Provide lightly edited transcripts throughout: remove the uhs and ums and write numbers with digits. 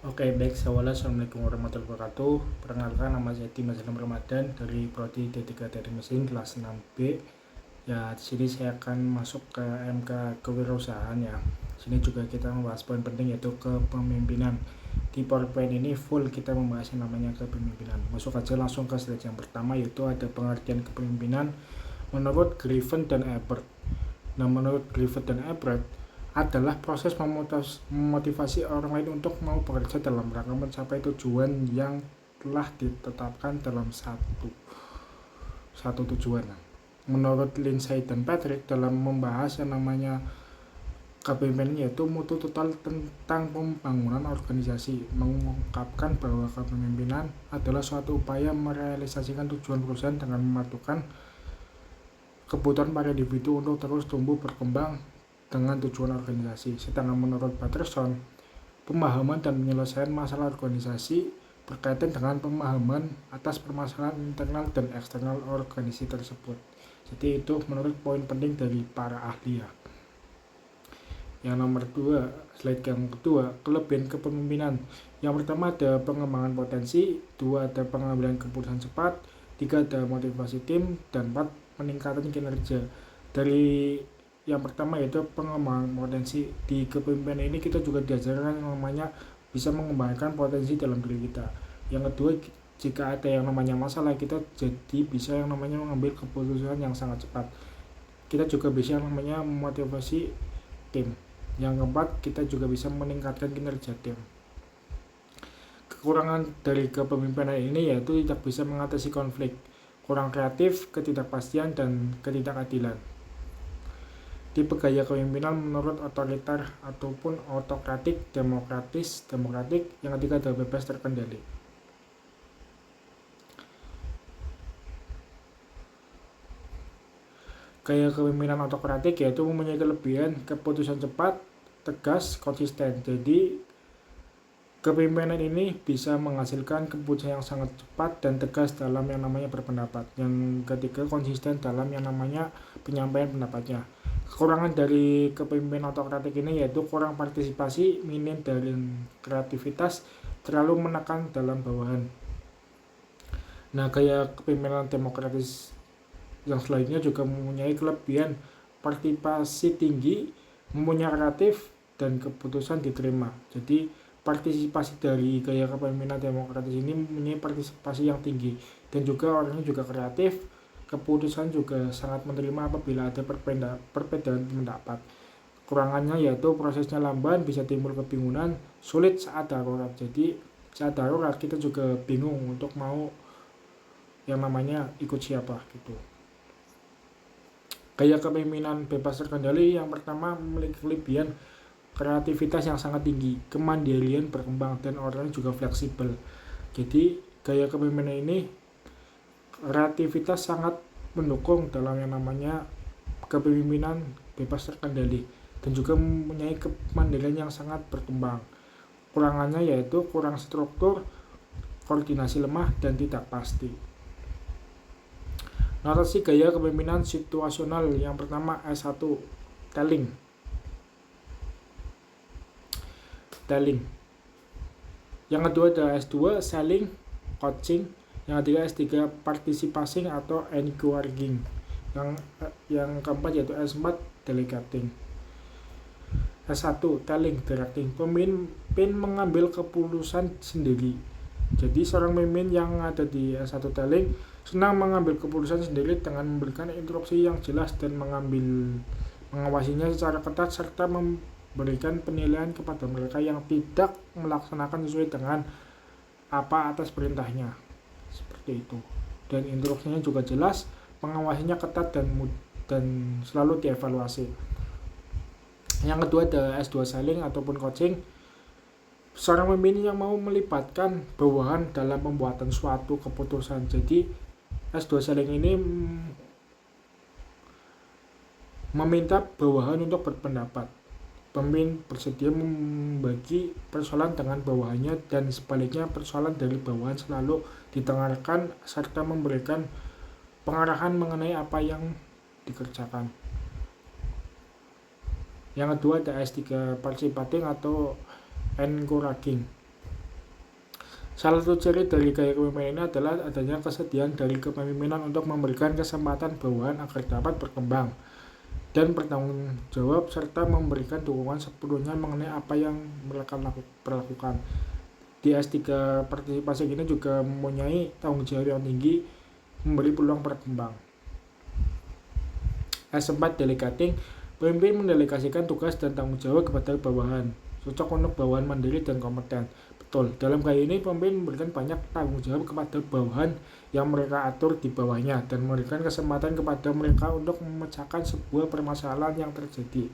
Oke, baik. Assalamualaikum warahmatullahi wabarakatuh. Perkenalkan, nama saya Dimas Ilham Ramadan dari Prodi D3 Teknik Mesin kelas 6B. Ya, di sini saya akan masuk ke MK Kewirausahaan ya. Sini juga kita membahas poin penting yaitu kepemimpinan. Di PowerPoint ini full kita membahas yang namanya kepemimpinan. Masuk aja langsung ke slide yang pertama yaitu ada pengertian kepemimpinan menurut Griffin dan Ebert. Nah, menurut Griffin dan Ebert adalah proses memotivasi orang lain untuk mau bekerja dalam rangka mencapai tujuan yang telah ditetapkan dalam satu tujuan. Menurut Lindsay dan Patrick dalam membahas yang namanya kepemimpinan yaitu mutu total tentang pembangunan organisasi, mengungkapkan bahwa kepemimpinan adalah suatu upaya merealisasikan tujuan perusahaan dengan mematukan kebutuhan para individu untuk terus tumbuh berkembang dengan tujuan organisasi. Sedangkan menurut Patterson, pemahaman dan penyelesaian masalah organisasi berkaitan dengan pemahaman atas permasalahan internal dan eksternal organisasi tersebut. Jadi itu menurut poin penting dari para ahli ya. Yang nomor 2, slide yang kedua, kelebihan kepemimpinan. Yang pertama ada pengembangan potensi, 2 ada pengambilan keputusan cepat, 3 ada motivasi tim, dan 4 peningkatan kinerja. Dari yang pertama yaitu pengembangan potensi. Di kepemimpinan ini kita juga diajarkan yang namanya bisa mengembangkan potensi dalam diri kita. Yang kedua, jika ada yang namanya masalah, kita jadi bisa yang namanya mengambil keputusan yang sangat cepat. Kita juga bisa yang namanya memotivasi tim. Yang keempat, kita juga bisa meningkatkan kinerja tim. Kekurangan dari kepemimpinan ini yaitu tidak bisa mengatasi konflik, kurang kreatif, ketidakpastian, dan ketidakadilan. Tipe gaya kepemimpinan menurut otoriter ataupun autokratik, demokratik. Yang ketiga adalah bebas terkendali. Gaya kepemimpinan autokratik yaitu mempunyai kelebihan keputusan cepat, tegas, konsisten. Jadi kepemimpinan ini bisa menghasilkan keputusan yang sangat cepat dan tegas dalam yang namanya berpendapat. Yang ketiga, konsisten dalam yang namanya penyampaian pendapatnya. Kekurangan dari kepemimpinan autokratik ini yaitu kurang partisipasi, minim dari kreativitas, terlalu menekan dalam bawahan. Nah, gaya kepemimpinan demokratis yang selanjutnya juga mempunyai kelebihan partisipasi tinggi, mempunyai kreatif, dan keputusan diterima. Jadi partisipasi dari gaya kepemimpinan demokratis ini mempunyai partisipasi yang tinggi dan juga orangnya juga kreatif, keputusan juga sangat menerima apabila ada perbedaan pendapat. Kurangannya yaitu prosesnya lamban, bisa timbul kebingungan, sulit saat darurat. Jadi saat darurat kita juga bingung untuk mau yang namanya ikut siapa gitu. Gaya kepemimpinan bebas terkendali yang pertama memiliki kelebihan kreativitas yang sangat tinggi, kemandirian berkembang, dan orangnya juga fleksibel. Jadi gaya kepemimpinan ini kreativitas sangat mendukung dalam yang namanya kepemimpinan bebas terkendali dan juga mempunyai kemandirian yang sangat berkembang. Kurangannya yaitu kurang struktur, koordinasi lemah, dan tidak pasti. Narasi gaya kepemimpinan situasional yang pertama S1 telling. Yang kedua ada S2 selling, coaching. Yang ketiga S3 participating atau encouraging. Yang keempat yaitu S4 delegating. S1 telling, directing. Pemimpin mengambil keputusan sendiri. Jadi seorang pemimpin yang ada di S1 telling senang mengambil keputusan sendiri dengan memberikan instruksi yang jelas dan mengawasinya secara ketat serta memberikan penilaian kepada mereka yang tidak melaksanakan sesuai dengan apa atas perintahnya. Seperti itu. Dan instruksinya juga jelas, pengawasinya ketat dan selalu dievaluasi. Yang kedua ada S2 selling ataupun coaching. Seorang pemimpin yang mau melibatkan bawahan dalam pembuatan suatu keputusan. Jadi S2 selling ini meminta bawahan untuk berpendapat. Pemimpin bersedia membagi persoalan dengan bawahannya dan sebaliknya persoalan dari bawahan selalu ditengarkan serta memberikan pengarahan mengenai apa yang dikerjakan. Yang kedua ada S3 participating atau encouraging. Salah satu ciri dari gaya kepemimpinan ini adalah adanya kesediaan dari kepemimpinan untuk memberikan kesempatan bawahan agar dapat berkembang dan bertanggung jawab serta memberikan dukungan sepenuhnya mengenai apa yang mereka lakukan. Di S3 partisipasi ini juga mempunyai tanggung jawab yang tinggi, memberi peluang berkembang. S4 delegating, pemimpin mendelegasikan tugas dan tanggung jawab kepada bawahan, cocok untuk bawahan mandiri dan kompeten. Betul, dalam gaya ini pemimpin memberikan banyak tanggung jawab kepada bawahan yang mereka atur di bawahnya dan memberikan kesempatan kepada mereka untuk memecahkan sebuah permasalahan yang terjadi.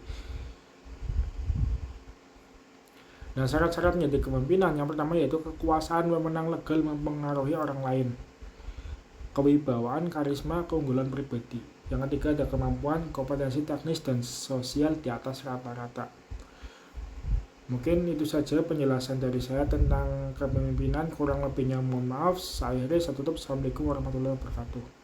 Nah, syarat-syarat menjadi kepemimpinan yang pertama yaitu kekuasaan wewenang legal mempengaruhi orang lain, kewibawaan, karisma, keunggulan pribadi. Yang ketiga ada kemampuan, kompetensi teknis dan sosial di atas rata-rata. Mungkin itu saja penjelasan dari saya tentang kepemimpinan, kurang lebihnya mohon maaf. Saya tutup. Assalamualaikum warahmatullahi wabarakatuh.